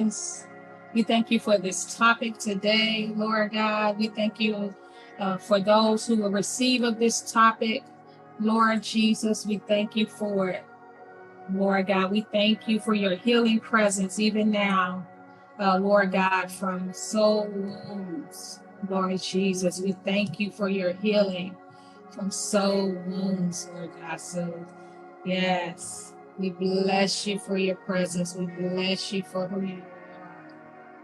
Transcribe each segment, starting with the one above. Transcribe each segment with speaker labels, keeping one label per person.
Speaker 1: Jesus. We thank you for this topic today, Lord God. We thank you for those who will receive of this topic, Lord Jesus. We thank you for it, Lord God. We thank you for your healing presence even now, Lord God, from soul wounds, Lord Jesus. We thank you for your healing from soul wounds, Lord God. So, yes, we bless you for your presence. We bless you for who you are.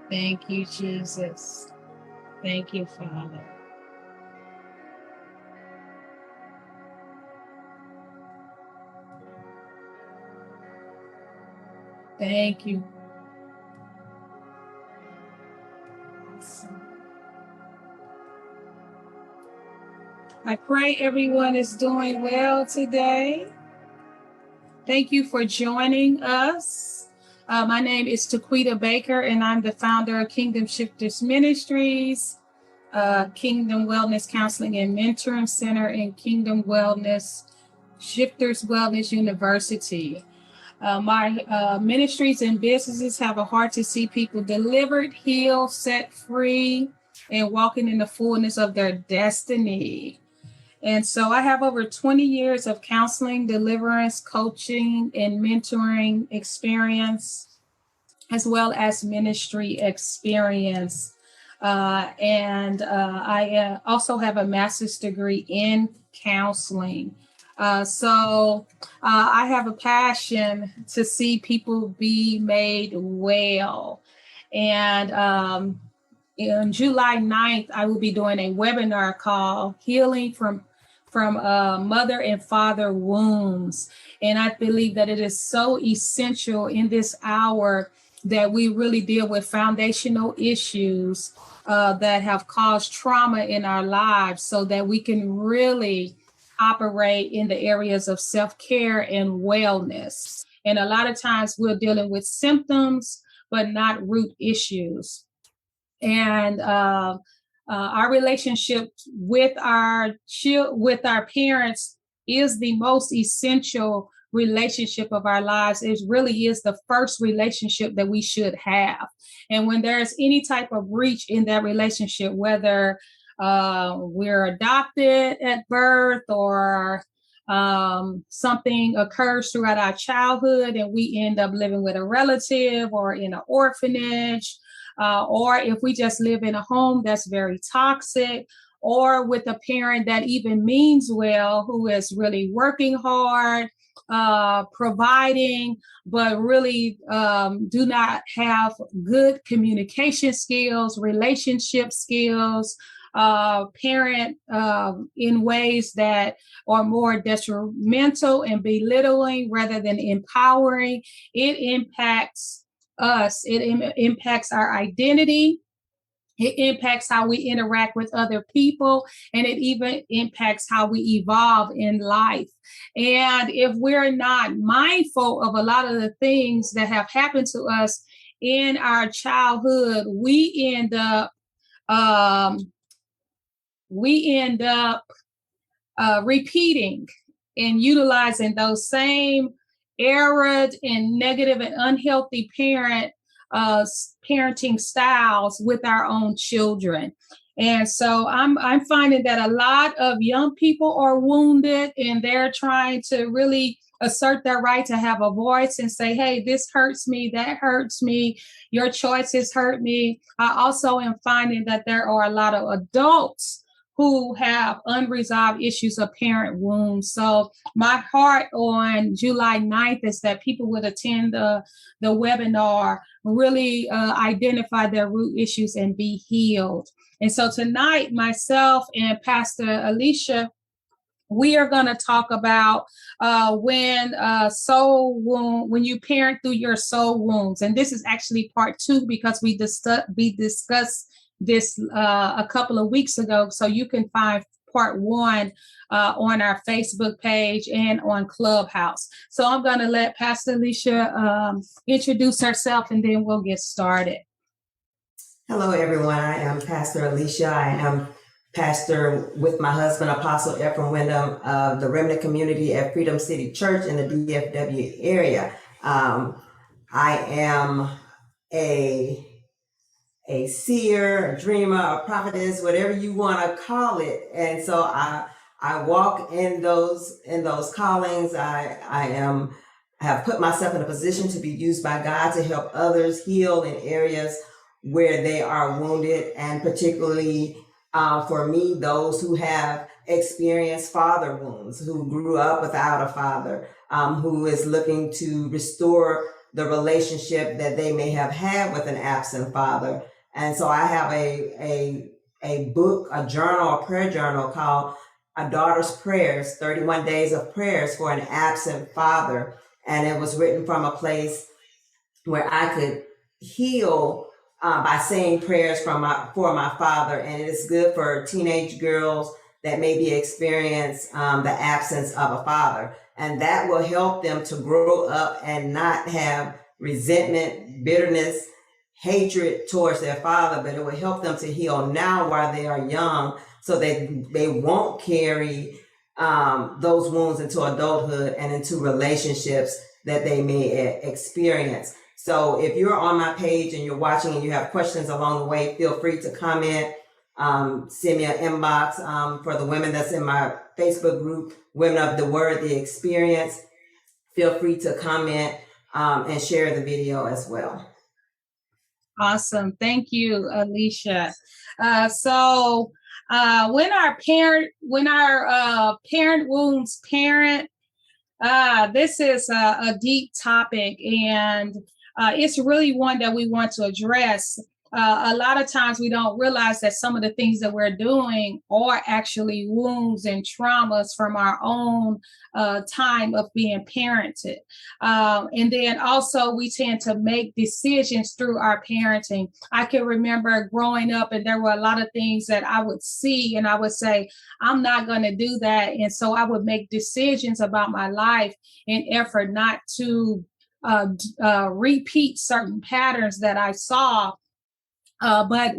Speaker 1: Thank you, Jesus. Thank you, Father. Thank you. Awesome. I pray everyone is doing well today. Thank you for joining us. My name is Taquita Baker, and I'm the founder of Kingdom Shifters Ministries, Kingdom Wellness Counseling and Mentoring Center, and Kingdom Wellness Shifters Wellness University. My ministries and businesses have a heart to see people delivered, healed, set free, and walking in the fullness of their destiny. And so I have over 20 years of counseling, deliverance, coaching, and mentoring experience, as well as ministry experience. I also have a master's degree in counseling. So I have a passion to see people be made well. And on July 9th, I will be doing a webinar called Healing from Mother and Father Wounds. And I believe that it is so essential in this hour that we really deal with foundational issues that have caused trauma in our lives so that we can really operate in the areas of self-care and wellness. And a lot of times we're dealing with symptoms, but not root issues. And our relationship with our parents is the most essential relationship of our lives. It really is the first relationship that we should have. And when there's any type of breach in that relationship, whether we're adopted at birth or something occurs throughout our childhood and we end up living with a relative or in an orphanage, or if we just live in a home that's very toxic, or with a parent that even means well, who is really working hard, providing, but really do not have good communication skills, relationship skills, parent in ways that are more detrimental and belittling rather than empowering. It impacts us. It impacts our identity. It impacts how we interact with other people, and it even impacts how we evolve in life. And if we're not mindful of a lot of the things that have happened to us in our childhood, we end up repeating and utilizing those same arid and negative and unhealthy parenting styles with our own children. And so I'm finding that a lot of young people are wounded, and they're trying to really assert their right to have a voice and say, hey, this hurts me, that hurts me, your choices hurt me. I also am finding that there are a lot of adults who have unresolved issues of parent wounds. So my heart on July 9th is that people would attend the webinar, really identify their root issues and be healed. And so tonight, myself and Pastor Alicia, we are going to talk about when you parent through your soul wounds. And this is actually part 2 because we discussed this a couple of weeks ago. So you can find part 1 on our Facebook page and on Clubhouse. So I'm going to let Pastor Alicia introduce herself, and then we'll get started.
Speaker 2: Hello, everyone. I am Pastor Alicia. I am pastor with my husband, Apostle Ephraim Wyndham, of the Remnant Community at Freedom City Church in the DFW area. I am a seer, a dreamer, a prophetess, whatever you want to call it. And so I walk in those callings. I have put myself in a position to be used by God to help others heal in areas where they are wounded, and particularly for me, those who have experienced father wounds, who grew up without a father, who is looking to restore the relationship that they may have had with an absent father. And so I have a book, a journal, a prayer journal called A Daughter's Prayers, 31 Days of Prayers for an Absent Father. And it was written from a place where I could heal by saying prayers for my father. And it is good for teenage girls that maybe experience the absence of a father. And that will help them to grow up and not have resentment, bitterness, hatred towards their father, but it will help them to heal now while they are young, so that they won't carry those wounds into adulthood and into relationships that they may experience. So if you're on my page and you're watching and you have questions along the way, feel free to comment, send me an inbox. For the women that's in my Facebook group, Women of the Word, the Experience, feel free to comment and share the video as well.
Speaker 1: Awesome. Thank you, Alicia. So when our parent wounds parent, this is a deep topic, and it's really one that we want to address. A lot of times we don't realize that some of the things that we're doing are actually wounds and traumas from our own time of being parented. And then also we tend to make decisions through our parenting. I can remember growing up, and there were a lot of things that I would see and I would say, I'm not going to do that. And so I would make decisions about my life in effort not to repeat certain patterns that I saw. But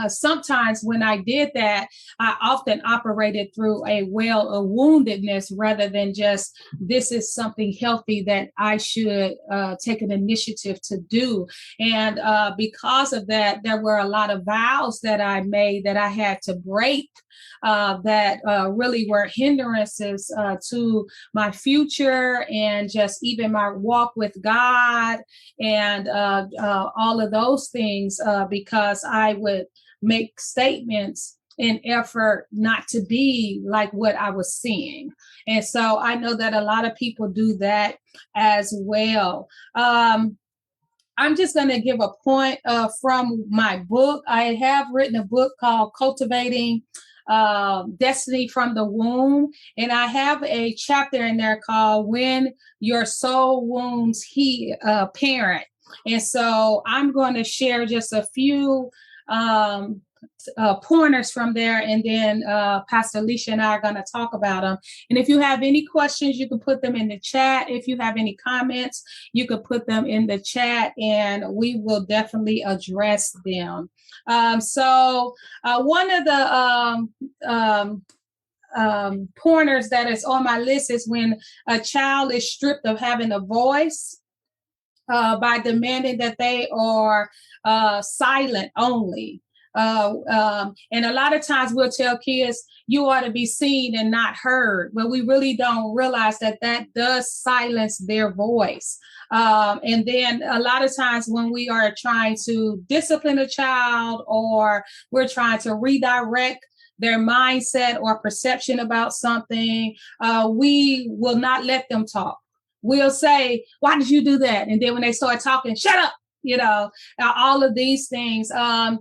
Speaker 1: sometimes when I did that, I often operated through a well of woundedness rather than just, this is something healthy that I should take an initiative to do. And because of that, there were a lot of vows that I made that I had to break that really were hindrances to my future and just even my walk with God and all of those things because I would make statements in effort not to be like what I was seeing. And so I know that a lot of people do that as well. I'm just going to give a point from my book. I have written a book called Cultivating Destiny from the Womb. And I have a chapter in there called When Your Soul Wounds Parent. And so I'm going to share just a few pointers from there, and then Pastor Alicia and I are going to talk about them. And if you have any questions, you can put them in the chat. If you have any comments, you can put them in the chat, and we will definitely address them. So one of the pointers that is on my list is when a child is stripped of having a voice by demanding that they are silent only. And a lot of times we'll tell kids, you ought to be seen and not heard, but we really don't realize that that does silence their voice. And then a lot of times when we are trying to discipline a child or we're trying to redirect their mindset or perception about something, we will not let them talk. We'll say, why did you do that? And then when they start talking, shut up. You know, all of these things. The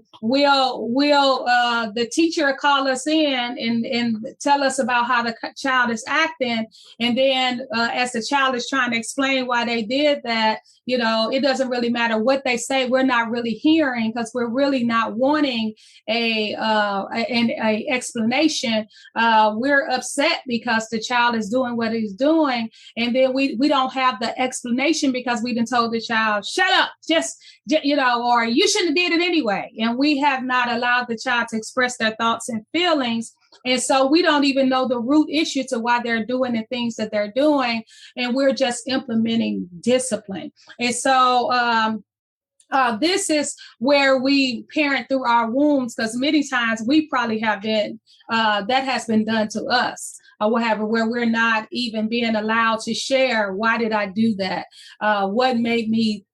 Speaker 1: teacher call us in and tell us about how the child is acting. And then as the child is trying to explain why they did that, you know, it doesn't really matter what they say. We're not really hearing because we're really not wanting an explanation. We're upset because the child is doing what he's doing. And then we don't have the explanation because we've been told the child, shut up, just, you know, or you shouldn't have did it anyway. And we have not allowed the child to express their thoughts and feelings. And so we don't even know the root issue to why they're doing the things that they're doing. And we're just implementing discipline. And so this is where we parent through our wombs, because many times we probably have been, that has been done to us. Or whatever, where we're not even being allowed to share. Why did I do that? What made me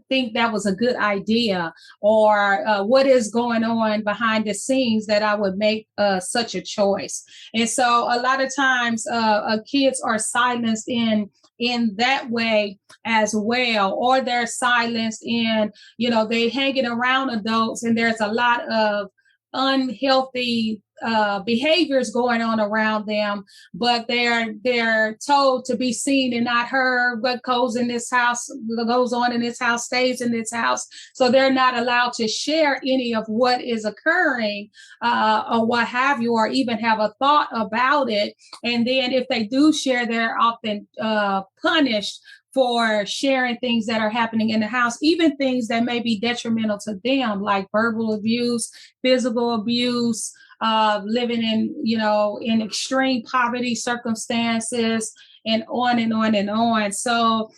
Speaker 1: think that was a good idea, or what is going on behind the scenes that I would make such a choice. And so a lot of times kids are silenced in that way as well, or they're silenced in, they hanging around adults, and there's a lot of unhealthy behaviors going on around them, but they're told to be seen and not heard. What goes in this house goes on in this house stays in this house. So they're not allowed to share any of what is occurring, or what have you, or even have a thought about it. And then if they do share, they're often punished for sharing things that are happening in the house, even things that may be detrimental to them, like verbal abuse, physical abuse, living in extreme poverty circumstances, and on and on and on. So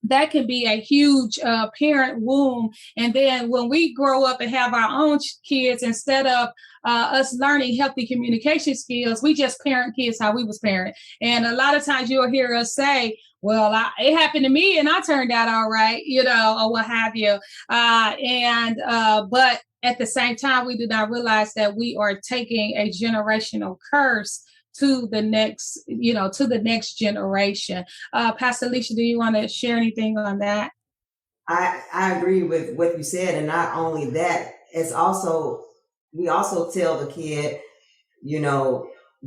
Speaker 1: that can be a huge parent wound. And then when we grow up and have our own kids, instead of us learning healthy communication skills, we just parent kids how we was parent. And a lot of times you'll hear us say, well, it happened to me and I turned out all right, or what have you. But at the same time, we do not realize that we are taking a generational curse to the next generation. Pastor Alicia, do you want to share anything on that?
Speaker 2: I agree with what you said. And not only that, we also tell the kid,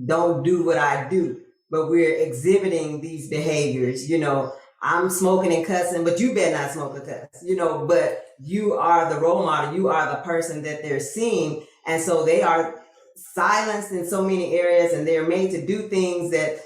Speaker 2: don't do what I do, but we're exhibiting these behaviors. I'm smoking and cussing, but you better not smoke or cuss, but you are the role model. You are the person that they're seeing. And so they are silenced in so many areas, and they're made to do things that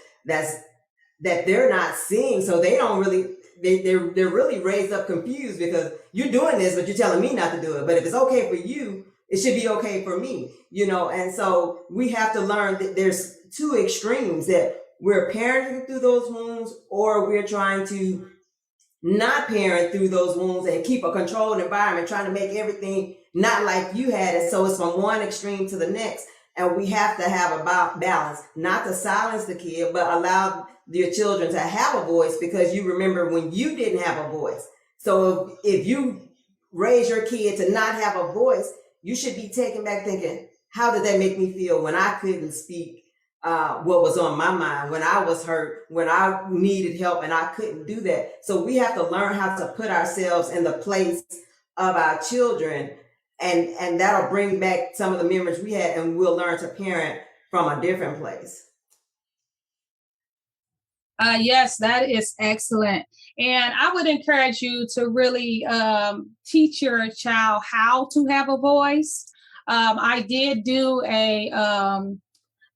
Speaker 2: they're not seeing. So they don't really, they're really raised up confused, because you're doing this, but you're telling me not to do it. But if it's okay for you, it should be okay for me, and so we have to learn that there's two extremes, that we're parenting through those wounds, or we're trying to not parent through those wounds and keep a controlled environment, trying to make everything not like you had it. So it's from one extreme to the next. And we have to have a balance, not to silence the kid, but allow your children to have a voice, because you remember when you didn't have a voice. So if you raise your kid to not have a voice, you should be taken back thinking, how did that make me feel when I couldn't speak what was on my mind, when I was hurt, when I needed help and I couldn't do that. So we have to learn how to put ourselves in the place of our children, and that'll bring back some of the memories we had, and we'll learn to parent from a different place.
Speaker 1: Yes, that is excellent. And I would encourage you to really teach your child how to have a voice. I did do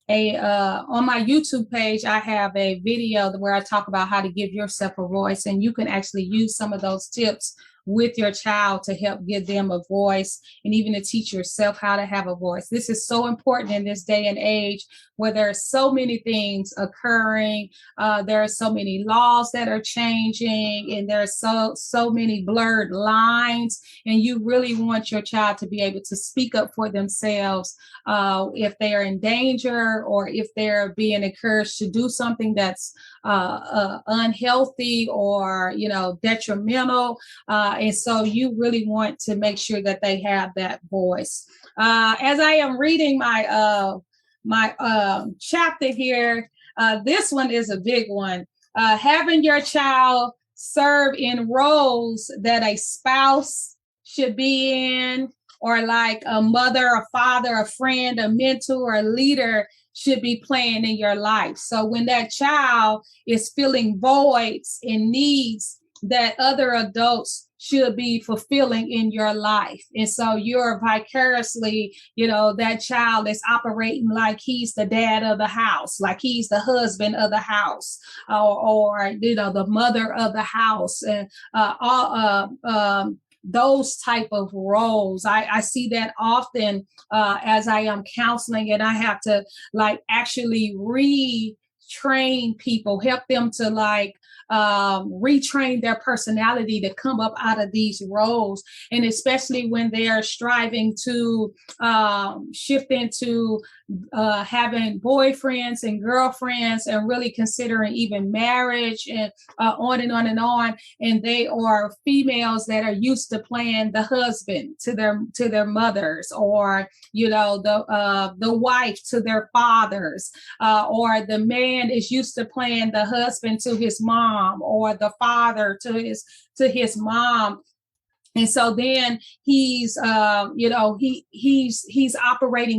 Speaker 1: on my YouTube page, I have a video where I talk about how to give yourself a voice, and you can actually use some of those tips with your child to help give them a voice, and even to teach yourself how to have a voice. This is so important in this day and age where there are so many things occurring. There are so many laws that are changing, and there are so many blurred lines. And you really want your child to be able to speak up for themselves if they are in danger, or if they're being encouraged to do something that's unhealthy or detrimental. And so you really want to make sure that they have that voice. As I am reading my chapter here, this one is a big one. Having your child serve in roles that a spouse should be in, or like a mother, a father, a friend, a mentor, a leader should be playing in your life. So when that child is filling voids and needs that other adults should be fulfilling in your life. And so you're vicariously, that child is operating like he's the dad of the house, like he's the husband of the house, or the mother of the house, and those type of roles. I see that often as I am counseling, and I have to actually retrain people, help them to retrain their personality to come up out of these roles. And especially when they're striving to shift into having boyfriends and girlfriends and really considering even marriage and on and on and on. And they are females that are used to playing the husband to their mothers, or the wife to their fathers, or the man is used to playing the husband to his mom, or the father to his mom. And so then he's operating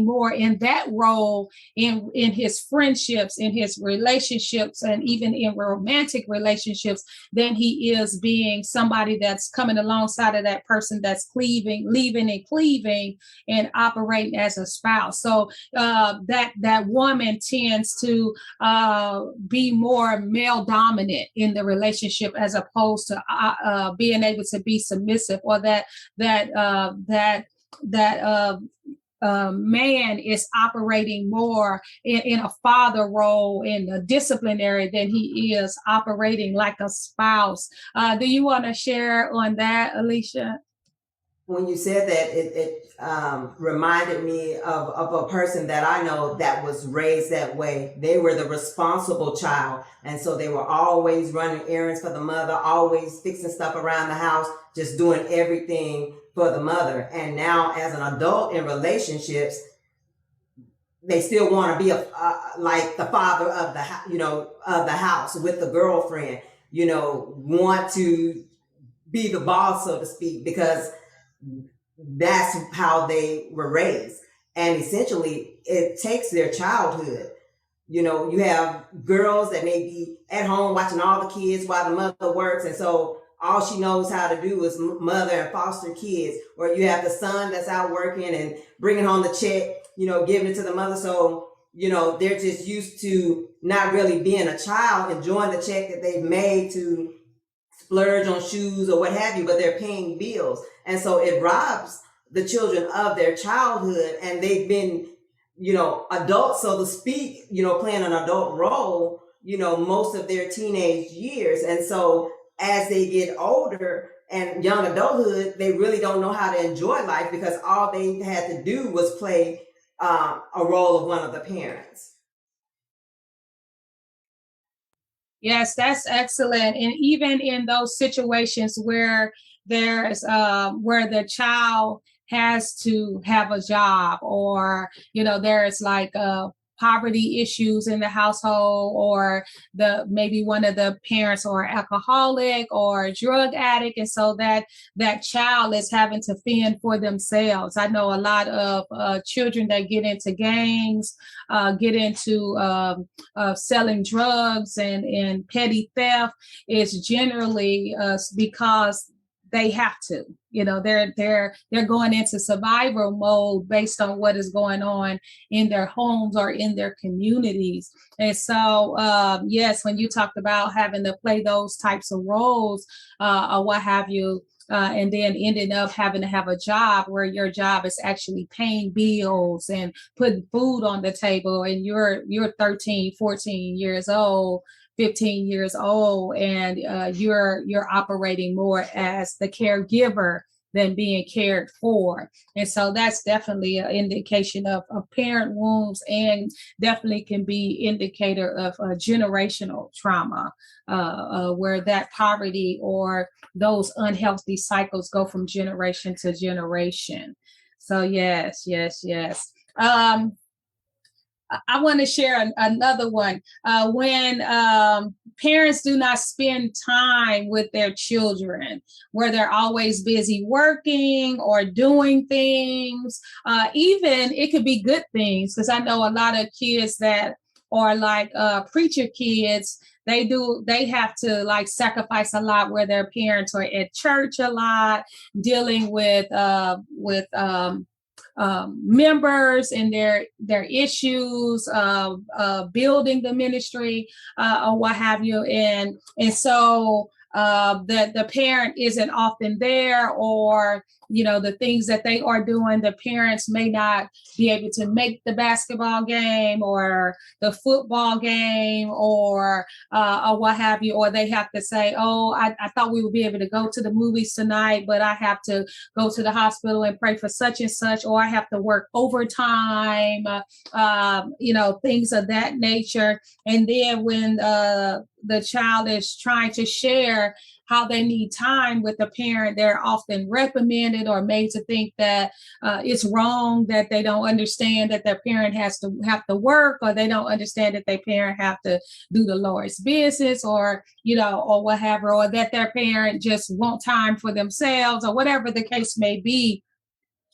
Speaker 1: more in that role in his friendships, in his relationships, and even in romantic relationships than he is being somebody that's coming alongside of that person that's leaving and cleaving and operating as a spouse. So that woman tends to be more male dominant in the relationship as opposed to being able to be submissive, or that man is operating more in a father role, in a disciplinary, than he is operating like a spouse. Do you want to share on that, Alicia?
Speaker 2: When you said that, it reminded me of a person that I know that was raised that way. They were the responsible child. And so they were always running errands for the mother, always fixing stuff around the house, just doing everything for the mother. And now as an adult in relationships, they still want to be like the father of the house with the girlfriend, want to be the boss, so to speak, because that's how they were raised. And essentially it takes their childhood. You have girls that may be at home watching all the kids while the mother works, and so all she knows how to do is mother and foster kids. Or you have the son that's out working and bringing home the check, giving it to the mother. So they're just used to not really being a child, enjoying the check that they've made to splurge on shoes or what have you, but they're paying bills. And so it robs the children of their childhood, and they've been, adults, so to speak, playing an adult role, most of their teenage years. And so as they get older and young adulthood, they really don't know how to enjoy life because all they had to do was play a role of one of the parents.
Speaker 1: Yes, that's excellent. And even in those situations where there's where the child has to have a job, or there's like poverty issues in the household, or maybe one of the parents or alcoholic or a drug addict, and so that child is having to fend for themselves. I know a lot of children that get into gangs, get into selling drugs and petty theft is generally because they have to. They're going into survival mode based on what is going on in their homes or in their communities. And so, yes, when you talked about having to play those types of roles or what have you, and then ending up having to have a job where your job is actually paying bills and putting food on the table, and you're 13, 14 years old, 15 years old, and you're operating more as the caregiver than being cared for. And so that's definitely an indication of parent wounds, and definitely can be indicator of generational trauma, where that poverty or those unhealthy cycles go from generation to generation. So yes. I want to share another one. When parents do not spend time with their children, where they're always busy working or doing things, even it could be good things, because I know a lot of kids that are like preacher kids. They have to like sacrifice a lot, where their parents are at church a lot, dealing with members and their issues, building the ministry or what have you, and so that the parent isn't often there, or the things that they are doing, the parents may not be able to make the basketball game or the football game, or what have you, or they have to say, oh, I thought we would be able to go to the movies tonight, but I have to go to the hospital and pray for such and such, or I have to work overtime, things of that nature. And then when the child is trying to share how they need time with the parent, they're often reprimanded or made to think that it's wrong, that they don't understand that their parent have to work, or they don't understand that their parent have to do the Lord's business, or or whatever, or that their parent just want time for themselves, or whatever the case may be,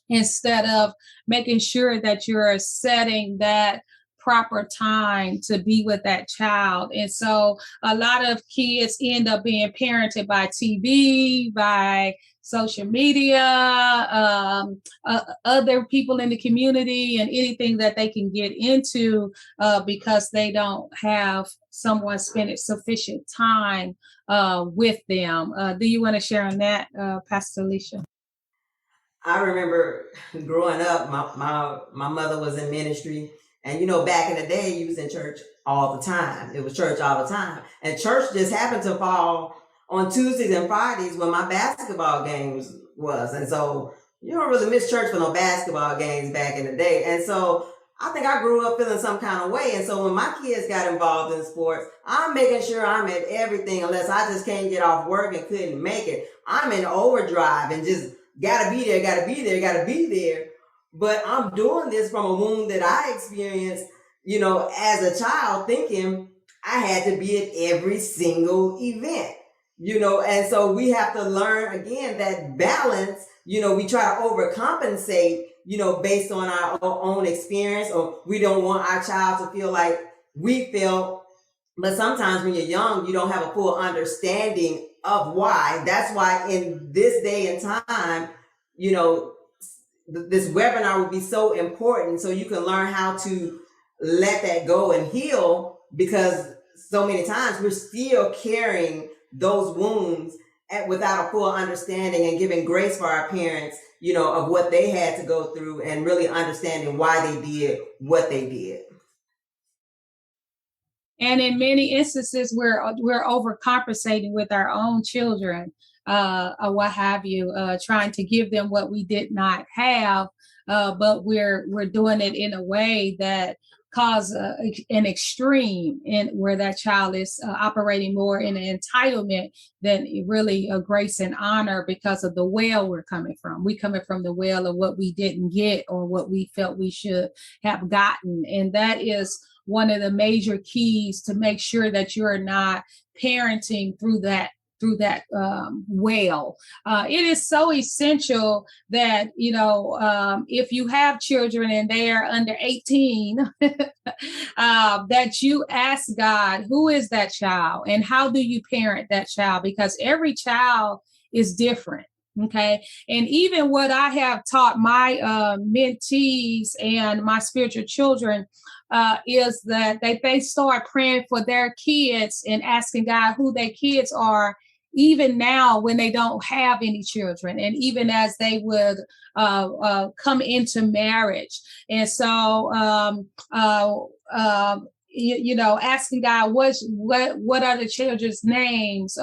Speaker 1: instead of making sure that you're setting that proper time to be with that child. And so a lot of kids end up being parented by TV, by social media, other people in the community, and anything that they can get into, because they don't have someone spending sufficient time with them. Do you want to share on that, Pastor Alicia?
Speaker 2: I remember growing up, my mother was in ministry. And back in the day, you was in church all the time. It was church all the time. And church just happened to fall on Tuesdays and Fridays when my basketball games was. And so you don't really miss church for no basketball games back in the day. And so I think I grew up feeling some kind of way. And so when my kids got involved in sports, I'm making sure I'm at everything, unless I just can't get off work and couldn't make it. I'm in overdrive and just gotta be there. But I'm doing this from a wound that I experienced, as a child, thinking I had to be at every single event, and so we have to learn again that balance. We try to overcompensate, based on our own experience, or we don't want our child to feel like we feel. But sometimes when you're young, you don't have a full understanding of why. That's why in this day and time, this webinar would be so important, so you can learn how to let that go and heal, because so many times we're still carrying those wounds without a full understanding and giving grace for our parents, of what they had to go through, and really understanding why they did what they did.
Speaker 1: And in many instances, we're overcompensating with our own children, or what have you, trying to give them what we did not have, but we're doing it in a way that cause an extreme, in where that child is operating more in an entitlement than really a grace and honor, because of the well we're coming from. We coming from the well of what we didn't get, or what we felt we should have gotten, and that is one of the major keys to make sure that you're not parenting through that well. It is so essential that, if you have children and they are under 18, that you ask God, who is that child and how do you parent that child? Because every child is different. Okay. And even what I have taught my mentees and my spiritual children is that they start praying for their kids and asking God who their kids are, even now when they don't have any children, and even as they would come into marriage. And so, asking God, what are the children's names?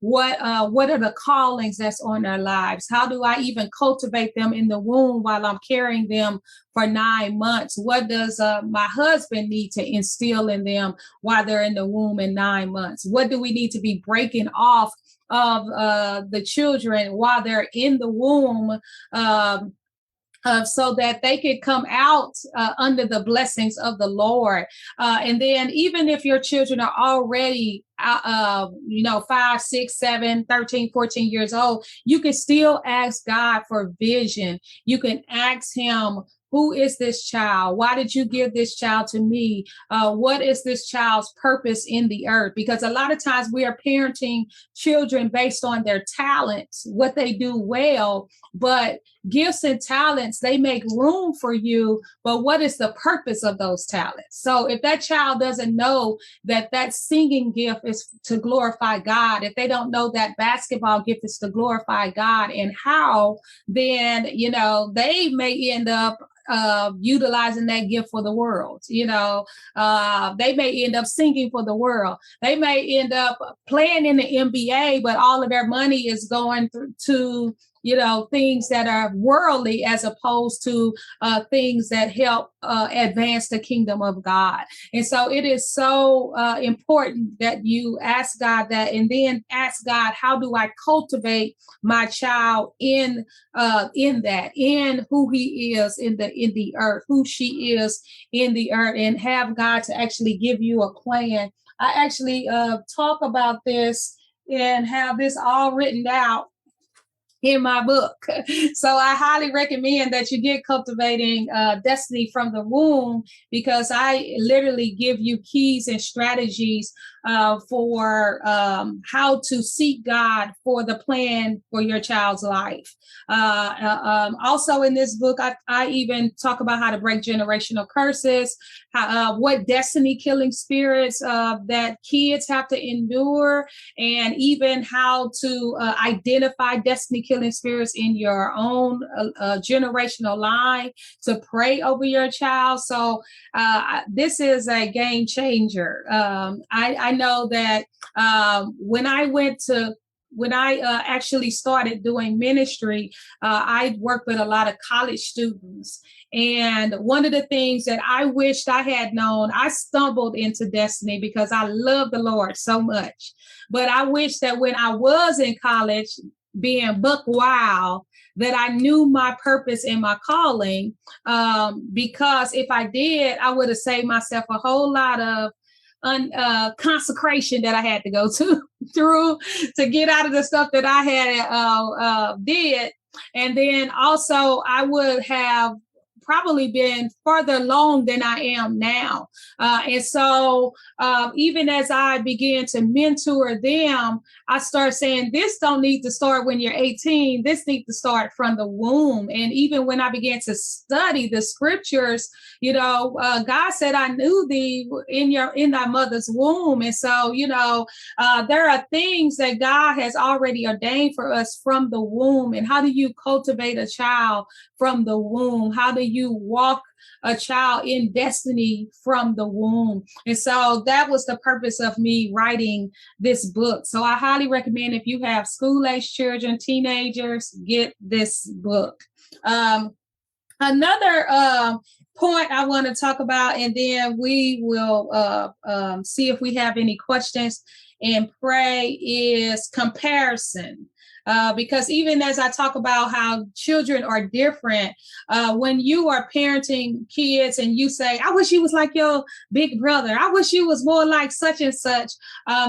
Speaker 1: What are the callings that's on their lives? How do I even cultivate them in the womb while I'm carrying them for 9 months? What does my husband need to instill in them while they're in the womb in 9 months? What do we need to be breaking off of the children while they're in the womb, so that they could come out under the blessings of the Lord? And then even if your children are already 5, 6, 7, 13, 14 years old, you can still ask God for vision. You can ask him who is this child? Why did you give this child to me? What is this child's purpose in the earth? Because a lot of times we are parenting children based on their talents, what they do well, but gifts and talents, they make room for you, but what is the purpose of those talents? So if that child doesn't know that that singing gift is to glorify God, if they don't know that basketball gift is to glorify God and how, then, they may end up utilizing that gift for the world. They may end up singing for the world. They may end up playing in the NBA, but all of their money is going to things that are worldly as opposed to things that help advance the kingdom of God. And so it is so important that you ask God that, and then ask God, how do I cultivate my child in that, in who he is in the earth, who she is in the earth, and have God to actually give you a plan. I actually talk about this and have this all written out in my book. So I highly recommend that you get Cultivating Destiny from the Womb, because I literally give you keys and strategies for how to seek God for the plan for your child's life. Also in this book, I even talk about how to break generational curses, what destiny killing spirits that kids have to endure, and even how to identify destiny killing spirits in your own generational line, to pray over your child. So this is a game changer. I know that when I actually started doing ministry, I worked with a lot of college students. And one of the things that I wished I had known, I stumbled into destiny because I love the Lord so much. But I wish that when I was in college, being buck wild, that I knew my purpose and my calling, because if I did, I would have saved myself a whole lot of consecration that I had to go through to get out of the stuff that I had did. And then also I would have probably been further along than I am now. And so even as I began to mentor them, I started saying, this don't need to start when you're 18. This needs to start from the womb. And even when I began to study the scriptures, God said, I knew thee in thy mother's womb. And so, there are things that God has already ordained for us from the womb. And how do you cultivate a child from the womb? How do you walk a child in destiny from the womb? And so that was the purpose of me writing this book. So I highly recommend, if you have school-age children, teenagers, get this book. Another point I want to talk about, and then we will see if we have any questions and pray, is comparison. Because even as I talk about how children are different, when you are parenting kids and you say, I wish you was like your big brother, I wish you was more like such and such,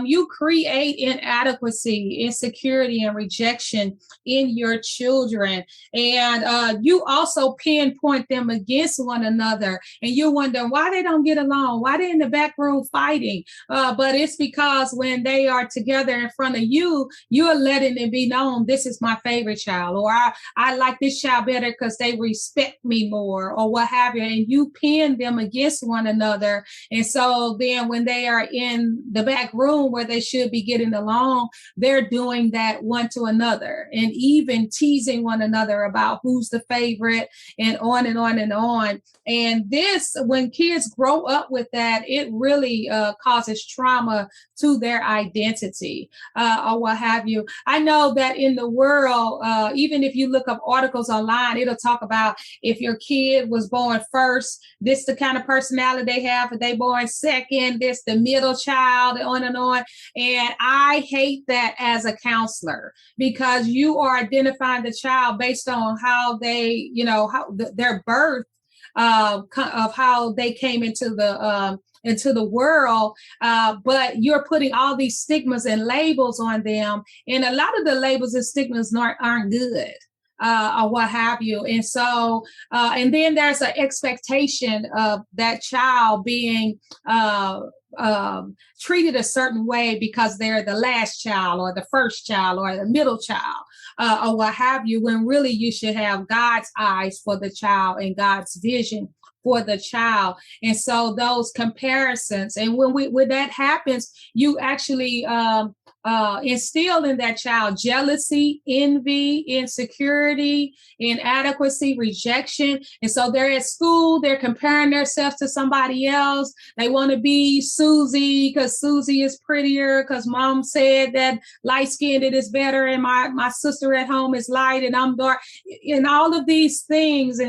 Speaker 1: you create inadequacy, insecurity, and rejection in your children. And you also pinpoint them against one another. And you wonder why they don't get along, why they're in the back room fighting. But it's because when they are together in front of you, you're letting it be known, this is my favorite child, or I like this child better because they respect me more, or what have you. And you pin them against one another. And so then when they are in the back room where they should be getting along, they're doing that one to another, and even teasing one another about who's the favorite, and on and on and on. And this, when kids grow up with that, it really causes trauma to their identity, or what have you. I know that in the world, even if you look up articles online, it'll talk about if your kid was born first, this the kind of personality they have. If they born second, this the middle child, on and on. And I hate that as a counselor, because you are identifying the child based on how they, their birth, of how they came into the world, but you're putting all these stigmas and labels on them, and a lot of the labels and stigmas aren't good. or what have you. And so, and then there's an expectation of that child being treated a certain way because they're the last child or the first child or the middle child, or what have you, when really you should have God's eyes for the child and God's vision for the child. And so those comparisons, and when that happens, you actually instill in that child jealousy, envy, insecurity, inadequacy, rejection. And so they're at school, they're comparing themselves to somebody else. They want to be Susie because Susie is prettier, because mom said that light skinned it is better, and my sister at home is light and I'm dark, and all of these things.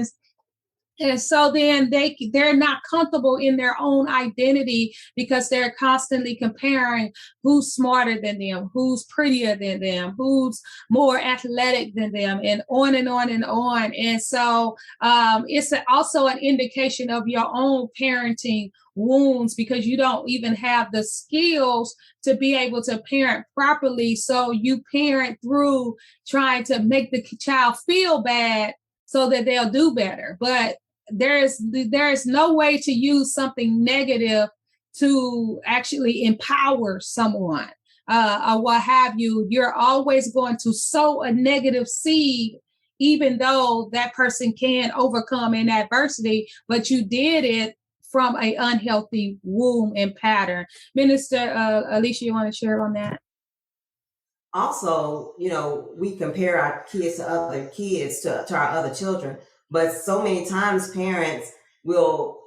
Speaker 1: And so then they're not comfortable in their own identity because they're constantly comparing who's smarter than them, who's prettier than them, who's more athletic than them, and on and on and on. And so it's also an indication of your own parenting wounds, because you don't even have the skills to be able to parent properly. So you parent through trying to make the child feel bad so that they'll do better. But there's no way to use something negative to actually empower someone, or what have you. You're always going to sow a negative seed, even though that person can overcome in adversity, but you did it from an unhealthy womb and pattern. Minister Alicia, you want to share on that?
Speaker 2: Also, we compare our kids to other kids, to our other children, but so many times parents will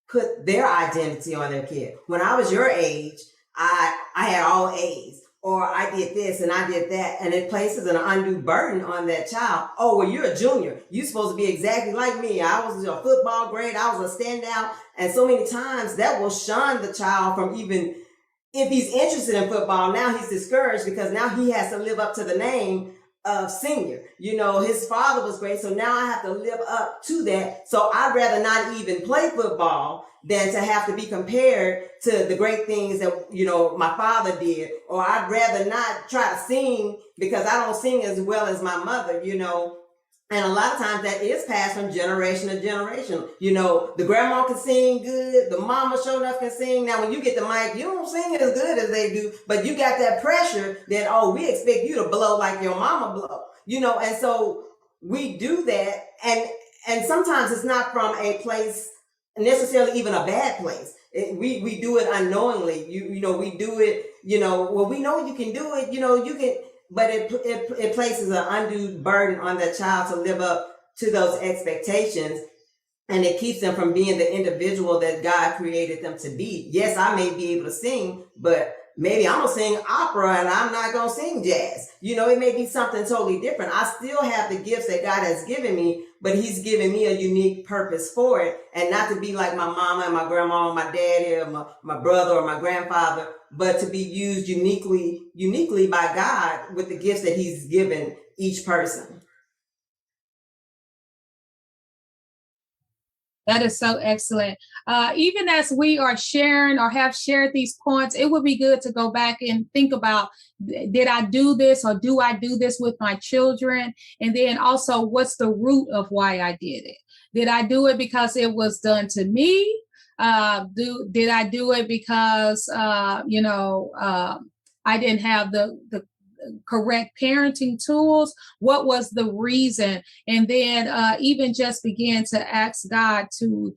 Speaker 2: put their identity on their kid. When I was your age, I had all A's, or I did this and I did that, and it places an undue burden on that child. Oh, well, you're a junior, you're supposed to be exactly like me. I was a football grade, I was a standout, and so many times that will shun the child from, even if he's interested in football, now he's discouraged because now he has to live up to the name of senior. His father was great, so now I have to live up to that. So I'd rather not even play football than to have to be compared to the great things that, my father did. Or I'd rather not try to sing because I don't sing as well as my mother, And a lot of times that is passed from generation to generation. The grandma can sing good, the mama sure enough can sing. Now, when you get the mic, you don't sing as good as they do, but you got that pressure that, oh, we expect you to blow like your mama blow, and so we do that. And sometimes it's not from a place necessarily even a bad place. We do it unknowingly. We do it, well, we know you can do it, you can. But it places an undue burden on that child to live up to those expectations, and it keeps them from being the individual that God created them to be. Yes, I may be able to sing, but maybe I'm gonna sing opera and I'm not gonna sing jazz. It may be something totally different. I still have the gifts that God has given me, but he's given me a unique purpose for it, and not to be like my mama and my grandma or my daddy or my brother or my grandfather, but to be used uniquely by God with the gifts that he's given each person.
Speaker 1: That is so excellent. Even as we are sharing or have shared these points, it would be good to go back and think about, did I do this, or do I do this with my children? And then also, what's the root of why I did it? Did I do it because it was done to me? Did I do it because, I didn't have the correct parenting tools? What was the reason? And then even just begin to ask God to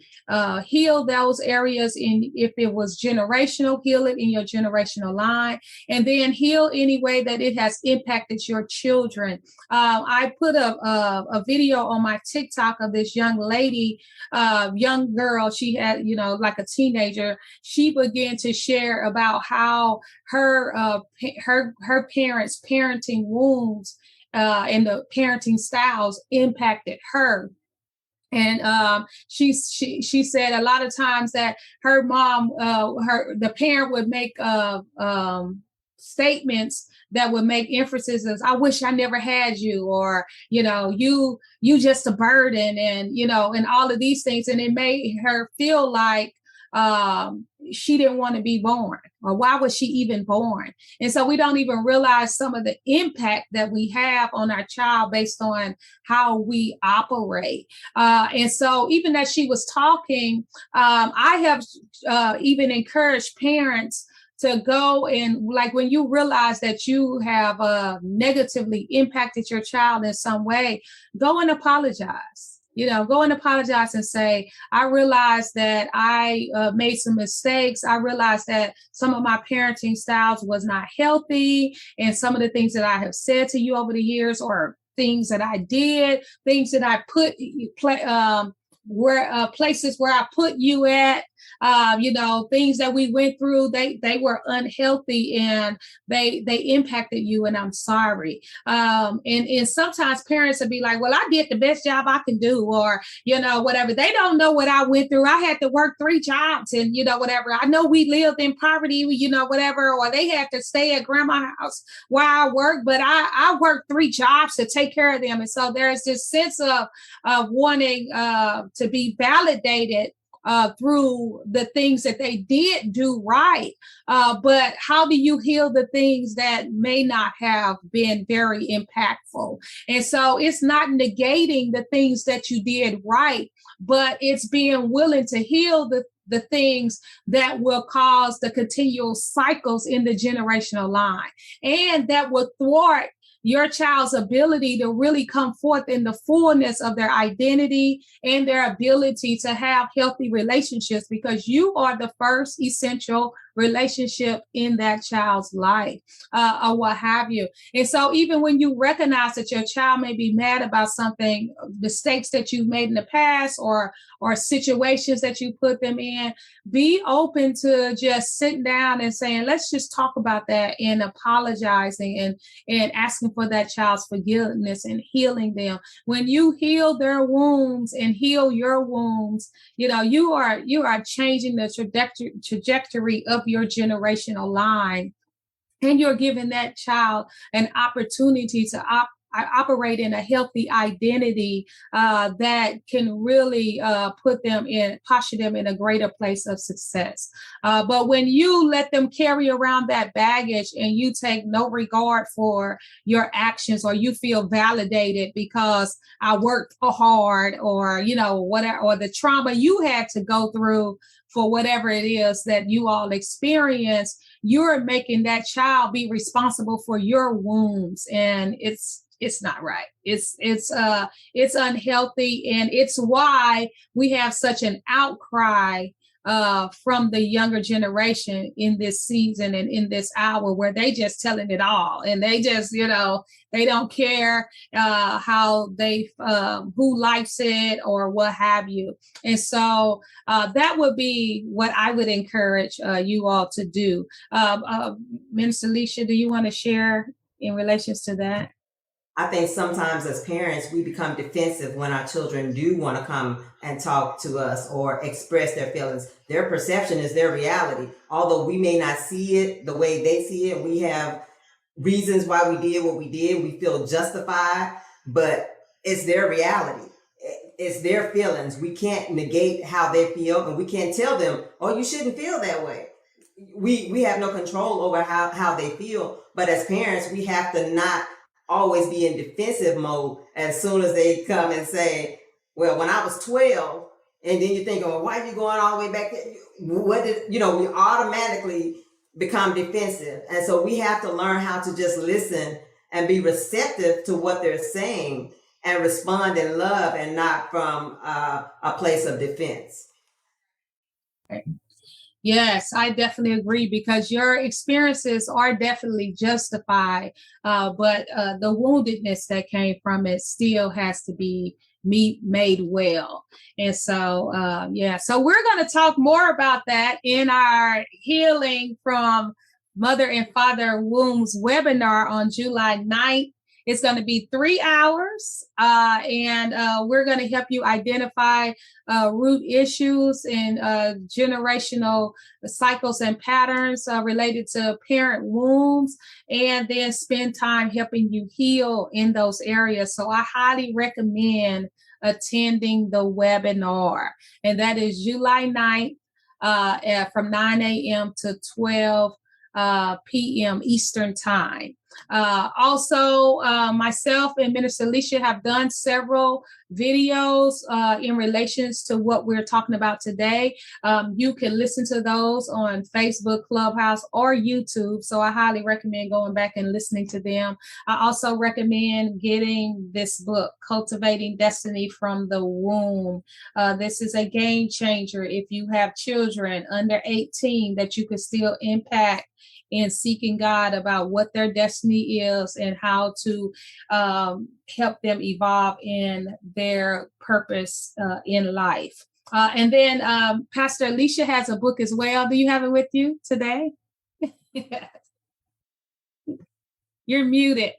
Speaker 1: heal those areas. If it was generational, heal it in your generational line, and then heal any way that it has impacted your children. I put a video on my TikTok of this young lady, young girl. She had, like a teenager. She began to share about how her parents' parenting wounds and the parenting styles impacted her. And she said a lot of times that her mom, the parent would make statements that would make emphasis as, I wish I never had you, or, you just a burden, and, and all of these things. And it made her feel like, she didn't want to be born, or why was she even born? And so we don't even realize some of the impact that we have on our child based on how we operate. And so even as she was talking, I have even encouraged parents to go and, like, when you realize that you have negatively impacted your child in some way, go and apologize. Go and apologize and say, I realized that I made some mistakes. I realized that some of my parenting styles was not healthy, and some of the things that I have said to you over the years, or things that I did, things that I put where places where I put you at, things that we went through, they were unhealthy, and they impacted you, and I'm sorry. And sometimes parents will be like, well, I did the best job I can do, or whatever. They don't know what I went through. I had to work 3 jobs, and whatever. I know we lived in poverty, whatever, or they had to stay at grandma's house while I worked, but I worked 3 jobs to take care of them. And so there's this sense of wanting to be validated through the things that they did do right. But how do you heal the things that may not have been very impactful? And so it's not negating the things that you did right, but it's being willing to heal the things that will cause the continual cycles in the generational line, and that will thwart your child's ability to really come forth in the fullness of their identity and their ability to have healthy relationships, because you are the first essential relationship in that child's life, or what have you. And so even when you recognize that your child may be mad about something, mistakes that you've made in the past, or situations that you put them in, be open to just sitting down and saying, let's just talk about that, and apologizing and asking for that child's forgiveness and healing them. When you heal their wounds and heal your wounds, you are changing the trajectory of your generational line, and you're giving that child an opportunity to operate in a healthy identity that can really posture them in a greater place of success. But when you let them carry around that baggage, and you take no regard for your actions, or you feel validated because I worked hard, or whatever, or the trauma you had to go through for whatever it is that you all experience, you're making that child be responsible for your wounds, and it's not right. It's unhealthy, and it's why we have such an outcry from the younger generation in this season and in this hour, where they just telling it all, and they just they don't care how they who likes it or what have you. And so that would be what I would encourage you all to do. Minister Alicia, do you want to share in relations to that?
Speaker 2: I think sometimes as parents, we become defensive when our children do want to come and talk to us or express their feelings. Their perception is their reality. Although we may not see it the way they see it, we have reasons why we did what we did. We feel justified, but it's their reality. It's their feelings. We can't negate how they feel, and we can't tell them, oh, you shouldn't feel that way. We have no control over how they feel. But as parents, we have to not always be in defensive mode as soon as they come and say, well, when I was 12, and then you're thinking, well, why are you going all the way back there? We automatically become defensive. And so we have to learn how to just listen and be receptive to what they're saying, and respond in love, and not from a place of defense.
Speaker 1: Yes, I definitely agree, because your experiences are definitely justified, but the woundedness that came from it still has to be made well. And so, so we're going to talk more about that in our Healing from Mother and Father Wounds webinar on July 9th. It's going to be 3 hours, and we're going to help you identify root issues and generational cycles and patterns related to parent wounds, and then spend time helping you heal in those areas. So I highly recommend attending the webinar, and that is July 9th. from 9 a.m. to 12 p.m. Eastern time. Also, myself and Minister Alicia have done several videos in relations to what we're talking about today. You can listen to those on Facebook, Clubhouse, or YouTube. So I highly recommend going back and listening to them. I also recommend getting this book, Cultivating Destiny from the Womb. This is a game changer if you have children under 18 that you can still impact in seeking God about what their destiny is and how to help them evolve in their purpose in life. And then Pastor Alicia has a book as well. Do you have it with you today? You're muted.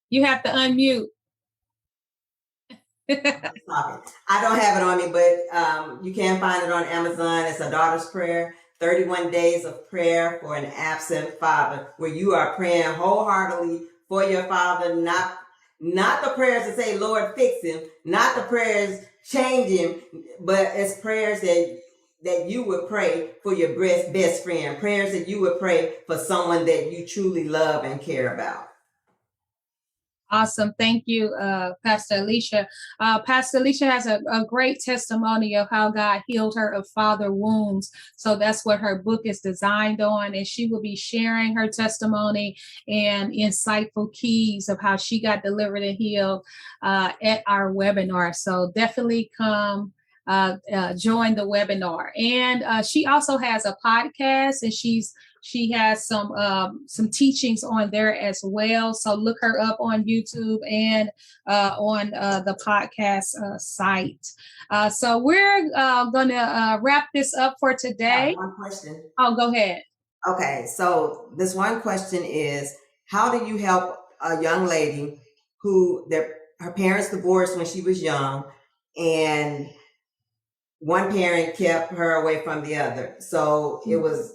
Speaker 1: You have to unmute.
Speaker 2: I don't have it on me, but you can find it on Amazon. It's A Daughter's Prayer, 31 Days of Prayer for an Absent Father, where you are praying wholeheartedly for your father, not the prayers that say, Lord, fix him, not the prayers, change him, but it's prayers that you would pray for your best friend, prayers that you would pray for someone that you truly love and care about.
Speaker 1: Awesome. Thank you, Pastor Alicia. Pastor Alicia has a great testimony of how God healed her of father wounds. So that's what her book is designed on. And she will be sharing her testimony and insightful keys of how she got delivered and healed at our webinar. So definitely come join the webinar. And she also has a podcast, and she has some teachings on there as well. So look her up on YouTube and on the podcast site. So we're going to wrap this up for today.
Speaker 2: One question.
Speaker 1: Oh, go ahead.
Speaker 2: Okay, so this one question is, how do you help a young lady who her parents divorced when she was young, and one parent kept her away from the other? So it was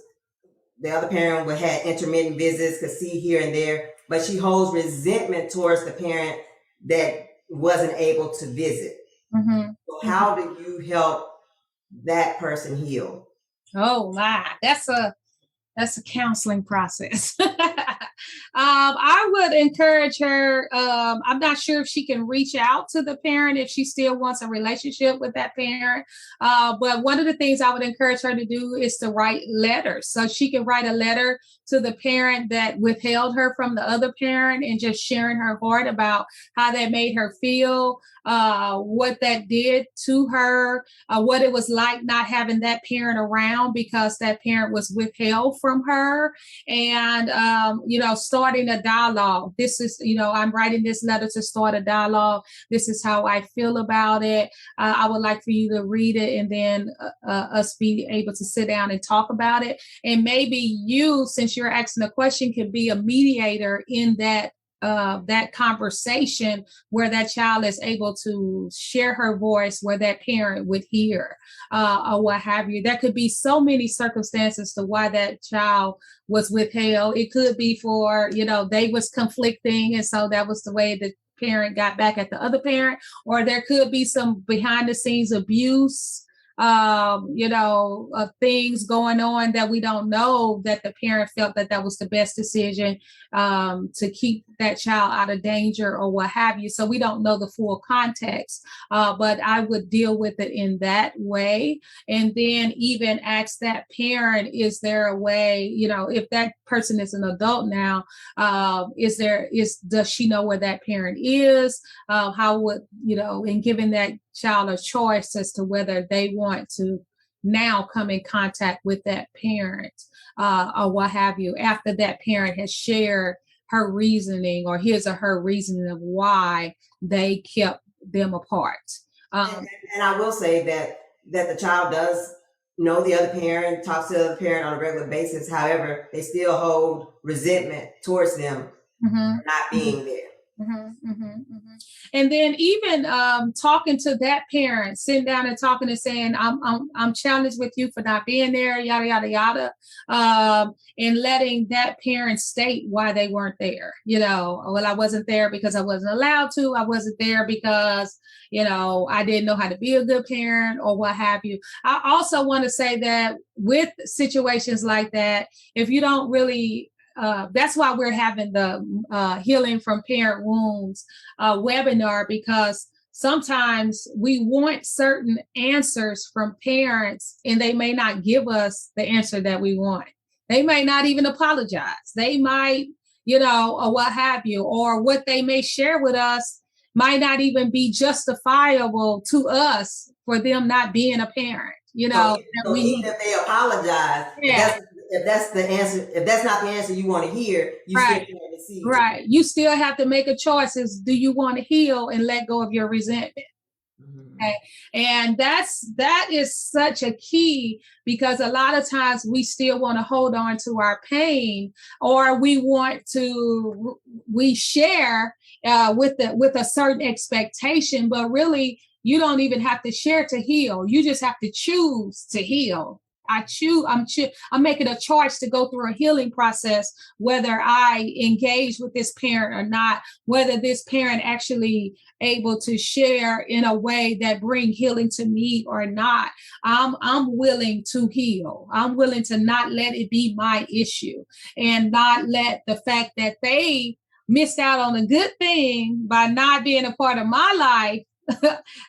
Speaker 2: the other parent had intermittent visits, could see here and there, but she holds resentment towards the parent that wasn't able to visit. Mm-hmm. So how do you help that person heal?
Speaker 1: Oh my, that's a counseling process. I would encourage her. I'm not sure if she can reach out to the parent if she still wants a relationship with that parent. But one of the things I would encourage her to do is to write letters. So she can write a letter to the parent that withheld her from the other parent, and just sharing her heart about how that made her feel, what that did to her, what it was like not having that parent around because that parent was withheld from her. And, starting a dialogue. This is, I'm writing this letter to start a dialogue. This is how I feel about it. I would like for you to read it, and then us be able to sit down and talk about it. And maybe you, since you're asking a question, can be a mediator in that conversation where that child is able to share her voice, where that parent would hear, or what have you. There could be so many circumstances to why that child was withheld. It could be for, they was conflicting, and so that was the way the parent got back at the other parent, or there could be some behind the scenes abuse, things going on that we don't know, that the parent felt that was the best decision to keep that child out of danger or what have you. So we don't know the full context, but I would deal with it in that way. And then even ask that parent, is there a way, if that person is an adult now, does she know where that parent is? How would, and giving that child a choice as to whether they want to now come in contact with that parent or what have you, after that parent has shared her reasoning or his or her reasoning of why they kept them apart.
Speaker 2: And I will say that the child does know the other parent, talks to the other parent on a regular basis. However, they still hold resentment towards them for not being there.
Speaker 1: Mhm, mhm, mhm. And then even talking to that parent, sitting down and talking and saying, I'm challenged with you for not being there, yada yada yada, and letting that parent state why they weren't there. Well, I wasn't there because I wasn't allowed to. I wasn't there because I didn't know how to be a good parent or what have you. I also want to say that with situations like that, if you don't really that's why we're having the Healing from Parent Wounds webinar, because sometimes we want certain answers from parents and they may not give us the answer that we want. They might not even apologize. They might, or what have you, or what they may share with us might not even be justifiable to us for them not being a parent.
Speaker 2: So even if they apologize,
Speaker 1: yeah.
Speaker 2: if that's the answer, if that's not the answer you want to hear, you still
Speaker 1: Right.
Speaker 2: can't receive it.
Speaker 1: Right. You still have to make a choice. Is do you want to heal and let go of your resentment? Okay. And that is such a key, because a lot of times we still want to hold on to our pain, or we share with a certain expectation, but really you don't even have to share to heal. You just have to choose to heal. I'm making a choice to go through a healing process, whether I engage with this parent or not, whether this parent actually able to share in a way that bring healing to me or not. I'm willing to heal. I'm willing to not let it be my issue, and not let the fact that they missed out on a good thing by not being a part of my life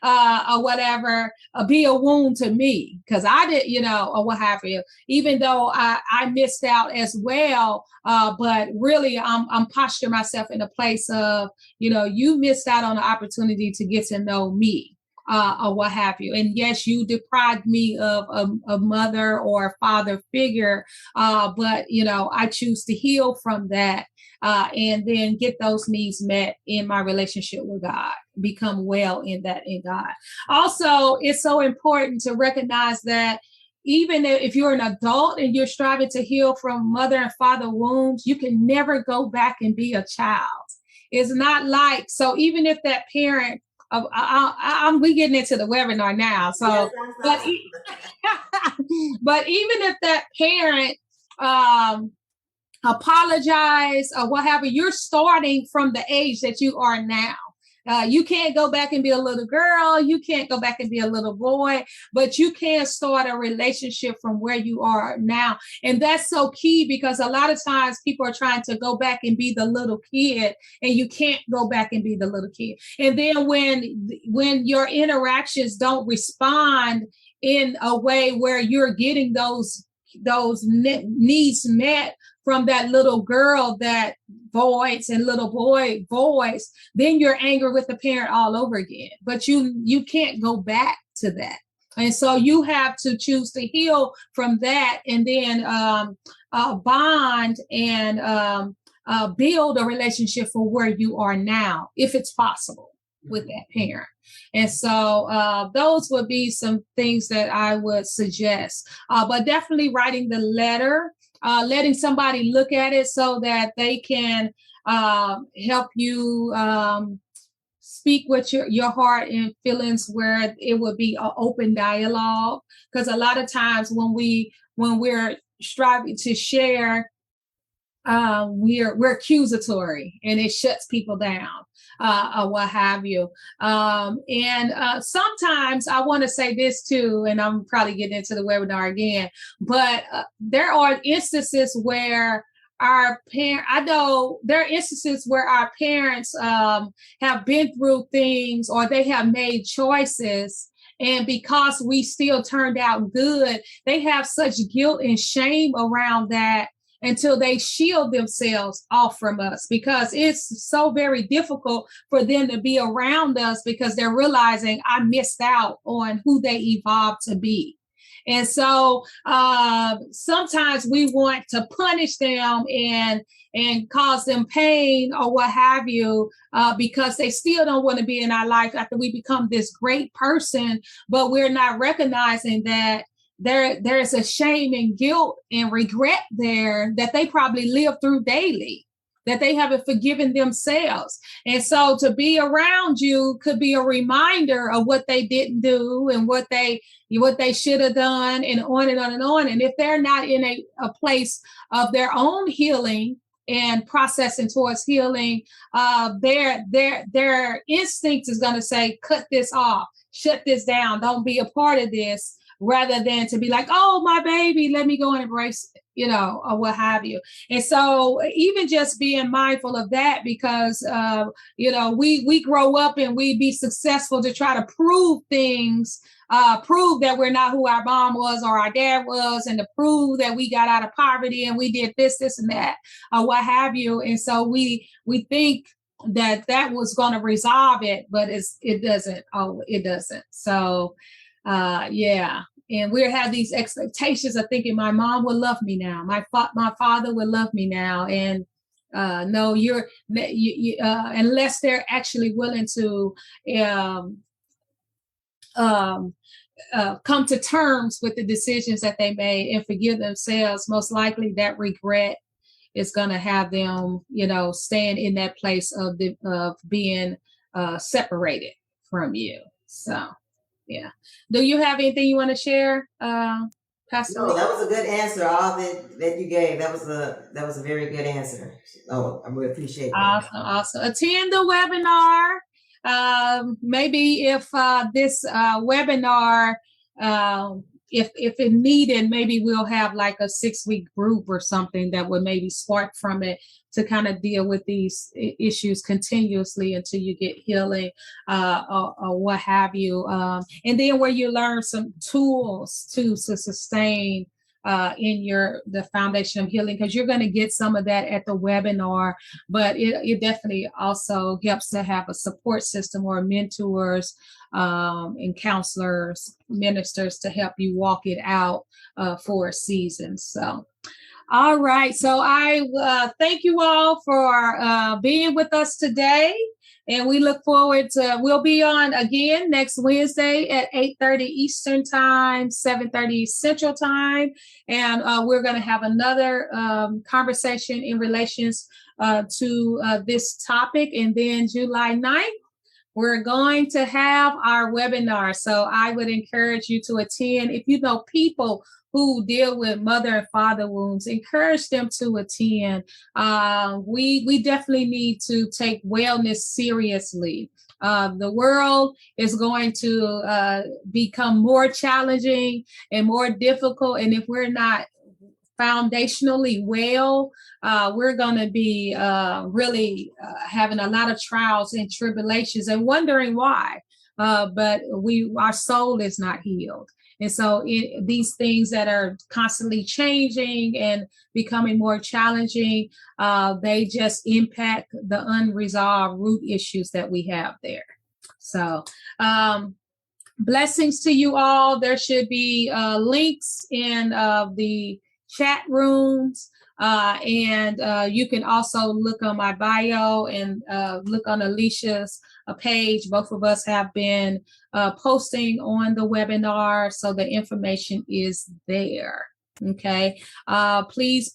Speaker 1: or whatever, be a wound to me, because I did, or what have you, even though I missed out as well. But really, I'm posturing myself in a place of, you missed out on the opportunity to get to know me. Or what have you. And yes, you deprived me of a mother or a father figure, but I choose to heal from that, and then get those needs met in my relationship with God, become well in God. Also, it's so important to recognize that even if you're an adult and you're striving to heal from mother and father wounds, you can never go back and be a child. It's not like, so even if that parent, we getting into the webinar now. So, but but even if that parent apologize or whatever, you're starting from the age that you are now. You can't go back and be a little girl. You can't go back and be a little boy, but you can start a relationship from where you are now. And that's so key, because a lot of times people are trying to go back and be the little kid, and you can't go back and be the little kid. And then when your interactions don't respond in a way where you're getting those needs met from that little girl that voids and little boy voids, then you're angry with the parent all over again. But you can't go back to that. And so you have to choose to heal from that, and then bond and build a relationship for where you are now, if it's possible, with that parent. And so those would be some things that I would suggest. But definitely writing the letter, letting somebody look at it so that they can help you speak with your heart and feelings, where it would be an open dialogue. Because a lot of times when we're striving to share, we're accusatory, and it shuts people down, or what have you. And sometimes I want to say this too, and I'm probably getting into the webinar again, but there are instances where I know there are instances where our parents have been through things, or they have made choices, and because we still turned out good, they have such guilt and shame around that, until they shield themselves off from us, because it's so very difficult for them to be around us, because they're realizing I missed out on who they evolved to be. And so sometimes we want to punish them and cause them pain or what have you, because they still don't want to be in our life after we become this great person, but we're not recognizing that there's a shame and guilt and regret there that they probably live through daily. that they haven't forgiven themselves. And so to be around you could be a reminder of what they didn't do and what they should have done, and on and on and on. And if they're not in a place of their own healing and processing towards healing, their instinct is going to say, cut this off, shut this down, don't be a part of this, rather than to be like, oh, my baby, let me go and embrace it, or what have you. And so even just being mindful of that, because, we grow up and we be successful to try to prove things, prove that we're not who our mom was or our dad was, and to prove that we got out of poverty and we did this and that, what have you. And so we think that was going to resolve it, but it doesn't. Oh, it doesn't. So, yeah. And we have these expectations of thinking my mom will love me now, my father will love me now, and no, you unless they're actually willing to come to terms with the decisions that they made and forgive themselves, most likely that regret is going to have them, staying in that place of being separated from you. So. Yeah. Do you have anything you want to share, Pastor?
Speaker 2: No, that was a good answer. All that you gave, that was a very good answer. Oh, I really appreciate that.
Speaker 1: Awesome. Attend the webinar. Maybe if this webinar, if it needed, maybe we'll have like a 6-week group or something that would maybe spark from it to kind of deal with these issues continuously until you get healing, or what have you. And then where you learn some tools to sustain in the foundation of healing, because you're going to get some of that at the webinar, but it definitely also helps to have a support system or mentors and counselors, ministers to help you walk it out for a season. So. All right. So I thank you all for being with us today. And we look forward we'll be on again next Wednesday at 8:30 Eastern Time, 7:30 Central Time. And we're going to have another conversation in relations to this topic. And then July 9th, we're going to have our webinar. So I would encourage you to attend. If you know people who deal with mother and father wounds, encourage them to attend. We definitely need to take wellness seriously. The world is going to become more challenging and more difficult. And if we're not foundationally well, we're going to be really having a lot of trials and tribulations and wondering why. But our soul is not healed. And so these things that are constantly changing and becoming more challenging, they just impact the unresolved root issues that we have there. So blessings to you all. There should be links in the chat rooms. And you can also look on my bio and look on Alicia's page. Both of us have been posting on the webinar, so the information is there. Okay. Please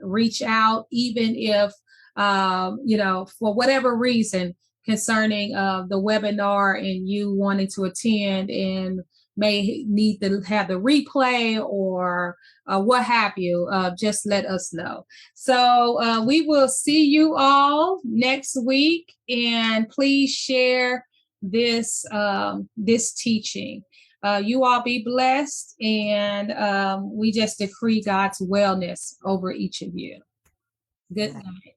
Speaker 1: reach out, even if, for whatever reason concerning the webinar and you wanting to attend and may need to have the replay or what have you, just let us know. So we will see you all next week, and please share this teaching. You all be blessed, and we just decree God's wellness over each of you. Good night.